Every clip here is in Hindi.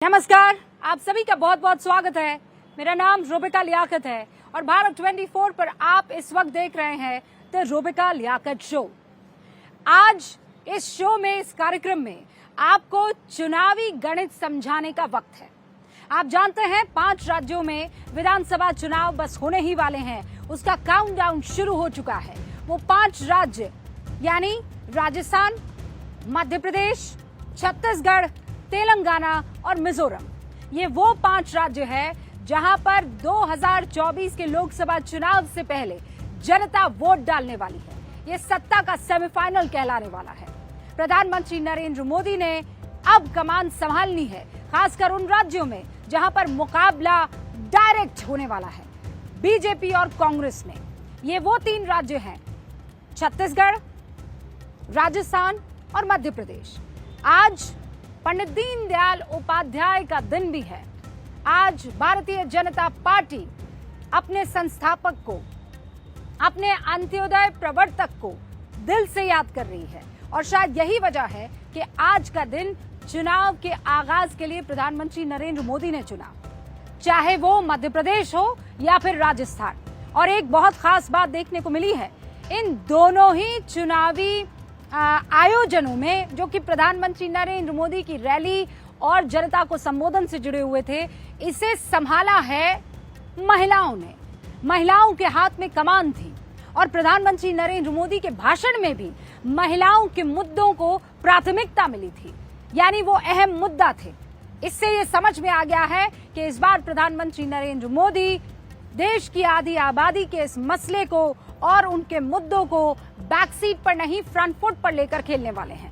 नमस्कार, आप सभी का बहुत बहुत स्वागत है। मेरा नाम रूबिका लियाकत है और भारत 24 पर आप इस वक्त देख रहे हैं द रूबिका लियाकत शो। आज इस शो में, इस कार्यक्रम में आपको चुनावी गणित समझाने का वक्त है। आप जानते हैं 5 राज्यों में विधानसभा चुनाव बस होने ही वाले हैं, उसका काउंटडाउन शुरू हो चुका है। वो 5 राज्य यानी राजस्थान, मध्य प्रदेश, छत्तीसगढ़, तेलंगाना और मिजोरम, ये वो 5 राज्य हैं जहां पर 2024 के लोकसभा चुनाव से पहले जनता वोट डालने वाली है। ये सत्ता का सेमीफाइनल कहलाने वाला है। प्रधानमंत्री नरेंद्र मोदी ने अब कमान संभालनी है, खासकर उन राज्यों में जहां पर मुकाबला डायरेक्ट होने वाला है बीजेपी और कांग्रेस में। ये वो 3 राज्य हैं, छत्तीसगढ़, राजस्थान और मध्य प्रदेश। आज पंडित दीनदयाल उपाध्याय का दिन भी है। आज भारतीय जनता पार्टी अपने संस्थापक को, अपने अंत्योदय प्रवर्तक को दिल से याद कर रही है और शायद यही वजह है कि आज का दिन चुनाव के आगाज के लिए प्रधानमंत्री नरेंद्र मोदी ने चुना, चाहे वो मध्य प्रदेश हो या फिर राजस्थान। और एक बहुत खास बात देखने को मिली है, इन दोनों ही चुनावी आयोजनों में जो कि प्रधानमंत्री नरेंद्र मोदी की रैली और जनता को संबोधन से जुड़े हुए थे, इसे संभाला है महिलाओं ने। महिलाओं के हाथ में कमान थी और प्रधानमंत्री नरेंद्र मोदी के भाषण में भी महिलाओं के मुद्दों को प्राथमिकता मिली थी, यानी वो अहम मुद्दा थे। इससे ये समझ में आ गया है कि इस बार प्रधानमंत्री नरेंद्र मोदी देश की आधी आबादी के इस मसले को और उनके मुद्दों को बैक सीट पर नहीं, फ्रंट फुट पर लेकर खेलने वाले हैं।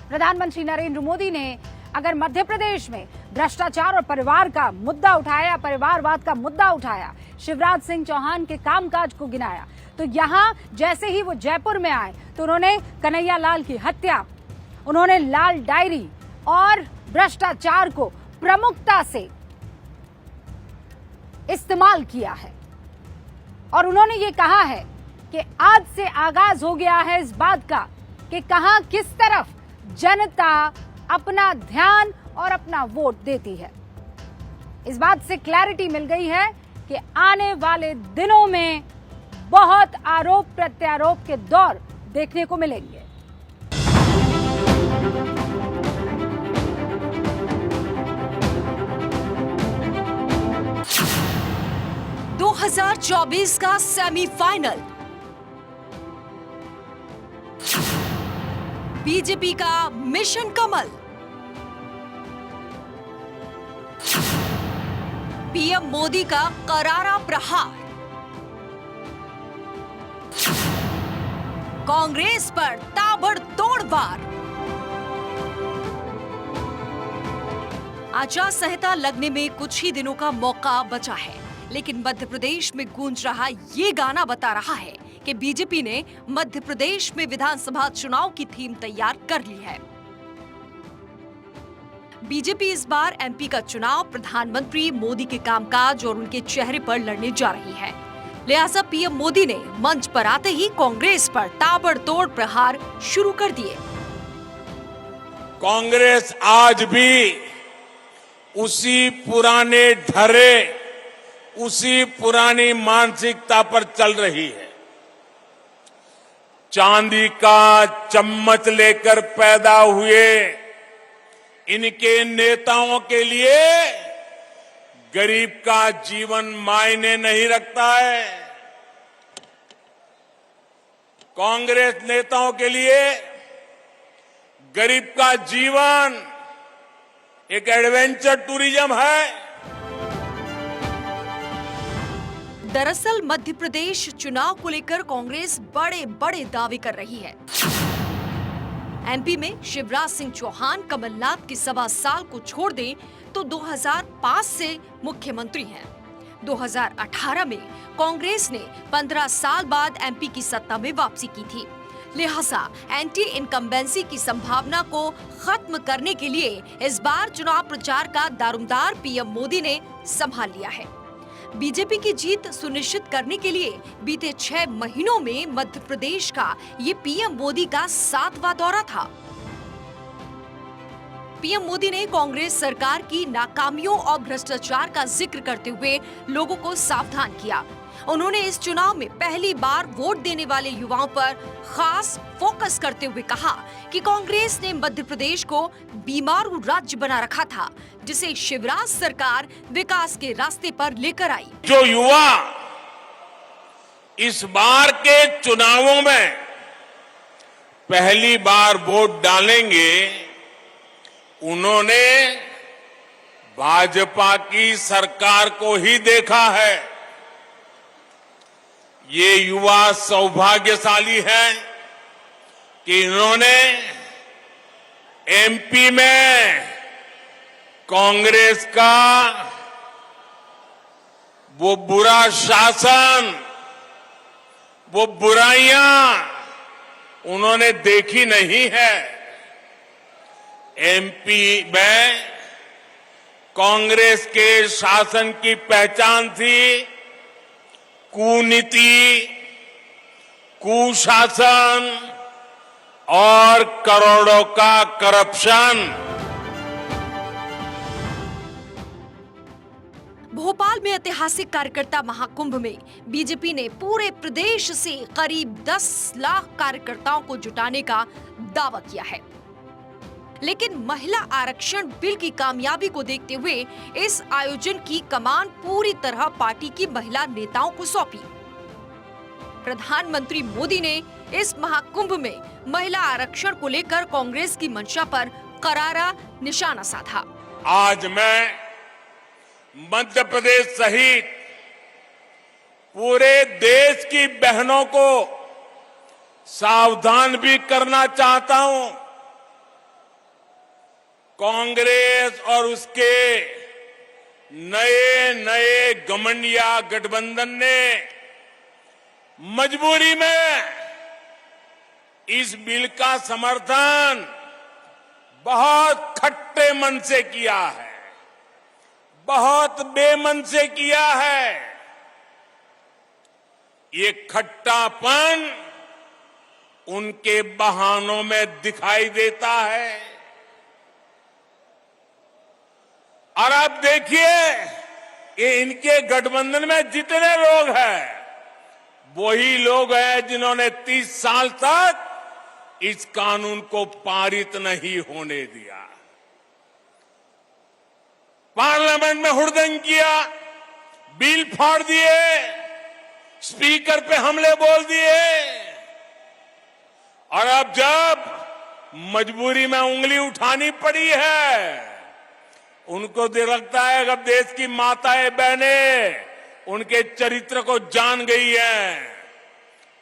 प्रधानमंत्री नरेंद्र मोदी ने अगर मध्य प्रदेश में भ्रष्टाचार और परिवार का मुद्दा उठाया, परिवारवाद का मुद्दा उठाया, शिवराज सिंह चौहान के कामकाज को गिनाया, तो यहां जैसे ही वो जयपुर में आए तो उन्होंने कन्हैया लाल की हत्या, उन्होंने लाल डायरी और भ्रष्टाचार को प्रमुखता से इस्तेमाल किया है। और उन्होंने ये कहा है कि आज से आगाज हो गया है इस बात का कि कहां किस तरफ जनता अपना ध्यान और अपना वोट देती है। इस बात से क्लैरिटी मिल गई है कि आने वाले दिनों में बहुत आरोप प्रत्यारोप के दौर देखने को मिलेंगे। दो 2024 का सेमीफाइनल, बीजेपी का मिशन कमल, पीएम मोदी का करारा प्रहार, कांग्रेस पर ताबड़तोड़ वार। आचार संहिता लगने में कुछ ही दिनों का मौका बचा है, लेकिन मध्य प्रदेश में गूंज रहा ये गाना बता रहा है कि बीजेपी ने मध्य प्रदेश में विधानसभा चुनाव की थीम तैयार कर ली है। बीजेपी इस बार एमपी का चुनाव प्रधानमंत्री मोदी के कामकाज और उनके चेहरे पर लड़ने जा रही है। लिहाजा पीएम मोदी ने मंच पर आते ही कांग्रेस पर ताबड़तोड़ प्रहार शुरू कर दिए। कांग्रेस आज भी उसी पुराने ढरे, उसी पुरानी मानसिकता पर चल रही है। चांदी का चम्मच लेकर पैदा हुए इनके नेताओं के लिए गरीब का जीवन मायने नहीं रखता है। कांग्रेस नेताओं के लिए गरीब का जीवन एक एडवेंचर टूरिज्म है। दरअसल मध्य प्रदेश चुनाव को लेकर कांग्रेस बड़े बड़े दावे कर रही है। एमपी में शिवराज सिंह चौहान कमलनाथ के 1.25 साल को छोड़ दें तो 2005 से मुख्यमंत्री हैं। 2018 में कांग्रेस ने 15 साल बाद एमपी की सत्ता में वापसी की थी। लिहाजा एंटी इनकम्बेंसी की संभावना को खत्म करने के लिए इस बार चुनाव प्रचार का दारोमदार पीएम मोदी ने संभाल लिया है। बीजेपी की जीत सुनिश्चित करने के लिए बीते 6 महीनों में मध्य प्रदेश का ये पीएम मोदी का 7वां दौरा था। पीएम मोदी ने कांग्रेस सरकार की नाकामियों और भ्रष्टाचार का जिक्र करते हुए लोगों को सावधान किया। उन्होंने इस चुनाव में पहली बार वोट देने वाले युवाओं पर खास फोकस करते हुए कहा कि कांग्रेस ने मध्य प्रदेश को बीमारू राज्य बना रखा था, जिसे शिवराज सरकार विकास के रास्ते पर लेकर आई। जो युवा इस बार के चुनावों में पहली बार वोट डालेंगे, उन्होंने भाजपा की सरकार को ही देखा है। ये युवा सौभाग्यशाली है कि इन्होंने एमपी में कांग्रेस का वो बुरा शासन, वो बुराइयां उन्होंने देखी नहीं है। एमपी में कांग्रेस के शासन की पहचान थी कूनीति, कुशासन और करोड़ों का करप्शन। भोपाल में ऐतिहासिक कार्यकर्ता महाकुंभ में बीजेपी ने पूरे प्रदेश से करीब 10 लाख कार्यकर्ताओं को जुटाने का दावा किया है। लेकिन महिला आरक्षण बिल की कामयाबी को देखते हुए इस आयोजन की कमान पूरी तरह पार्टी की महिला नेताओं को सौंपी। प्रधानमंत्री मोदी ने इस महाकुंभ में महिला आरक्षण को लेकर कांग्रेस की मंशा पर करारा निशाना साधा। आज मैं मध्य प्रदेश सहित पूरे देश की बहनों को सावधान भी करना चाहता हूं। कांग्रेस और उसके नए नए घमंडिया गठबंधन ने मजबूरी में इस बिल का समर्थन बहुत खट्टे मन से किया है, बहुत बेमन से किया है। ये खट्टापन उनके बहानों में दिखाई देता है। और आप देखिए ये इनके गठबंधन में जितने लोग हैं, वही लोग हैं जिन्होंने 30 साल तक इस कानून को पारित नहीं होने दिया, पार्लियामेंट में हुड़दंग किया, बिल फाड़ दिए, स्पीकर पे हमले बोल दिए। और अब जब मजबूरी में उंगली उठानी पड़ी है, उनको लगता है कि अब देश की माताएं बहनें उनके चरित्र को जान गई हैं,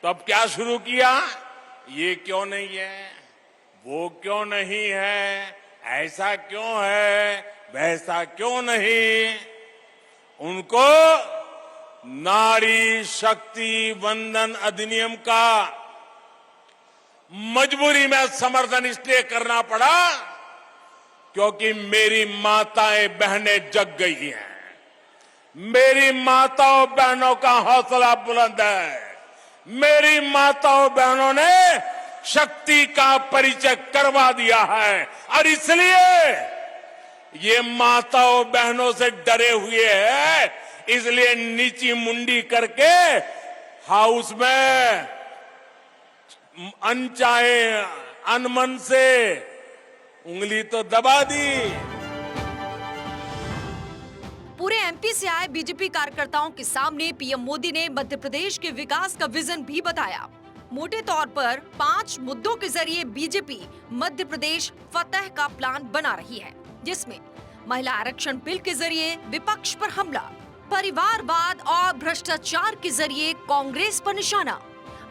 तो अब क्या शुरू किया? ये क्यों नहीं है, वो क्यों नहीं है, ऐसा क्यों है, वैसा क्यों नहीं। उनको नारी शक्ति वंदन अधिनियम का मजबूरी में समर्थन इसलिए करना पड़ा क्योंकि मेरी माताएं बहनें जग गई हैं। मेरी माताओं बहनों का हौसला बुलंद है। मेरी माताओं बहनों ने शक्ति का परिचय करवा दिया है और इसलिए ये माताओं बहनों से डरे हुए हैं, इसलिए नीची मुंडी करके हाउस में अनचाहे अनमन से उंगली तो दबा दी। पूरे एमपी से आए बीजेपी कार्यकर्ताओं के सामने पीएम मोदी ने मध्य प्रदेश के विकास का विजन भी बताया। मोटे तौर पर 5 मुद्दों के जरिए बीजेपी मध्य प्रदेश फतह का प्लान बना रही है, जिसमें महिला आरक्षण बिल के जरिए विपक्ष पर हमला, परिवारवाद और भ्रष्टाचार के जरिए कांग्रेस पर निशाना,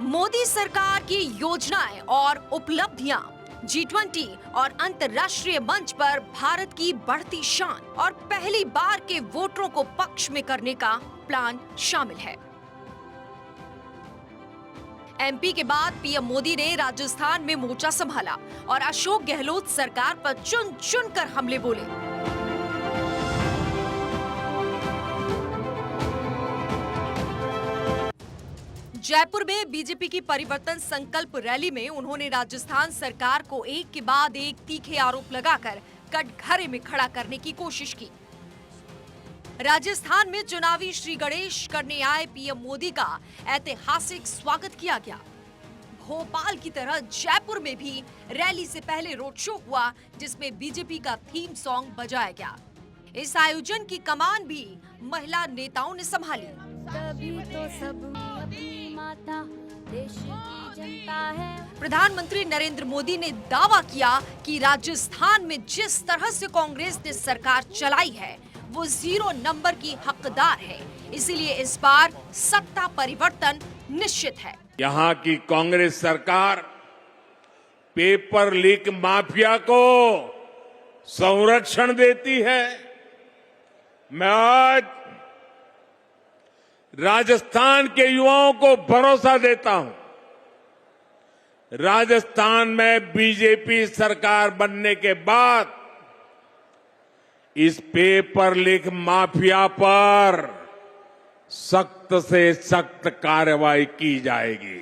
मोदी सरकार की योजनाएं और उपलब्धियां, G20 और अंतर्राष्ट्रीय मंच पर भारत की बढ़ती शान और पहली बार के वोटरों को पक्ष में करने का प्लान शामिल है। एमपी के बाद पीएम मोदी ने राजस्थान में मोर्चा संभाला और अशोक गहलोत सरकार पर चुन चुन कर हमले बोले। जयपुर में बीजेपी की परिवर्तन संकल्प रैली में उन्होंने राजस्थान सरकार को एक के बाद एक तीखे आरोप लगाकर कटघरे में खड़ा करने की कोशिश की। राजस्थान में चुनावी श्री गणेश करने आए पीएम मोदी का ऐतिहासिक स्वागत किया गया। भोपाल की तरह जयपुर में भी रैली से पहले रोड शो हुआ, जिसमें बीजेपी का थीम सॉन्ग बजाया गया। इस आयोजन की कमान भी महिला नेताओं ने संभाली। तभी तो सब अपनी माता देश की जनता है। प्रधानमंत्री नरेंद्र मोदी ने दावा किया कि राजस्थान में जिस तरह से कांग्रेस ने सरकार चलाई है वो 0 नंबर की हकदार है, इसीलिए इस बार सत्ता परिवर्तन निश्चित है। यहां की कांग्रेस सरकार पेपर लीक माफिया को संरक्षण देती है। मैं आज राजस्थान के युवाओं को भरोसा देता हूं, राजस्थान में बीजेपी सरकार बनने के बाद इस पेपर लीक माफिया पर सख्त से सख्त कार्रवाई की जाएगी।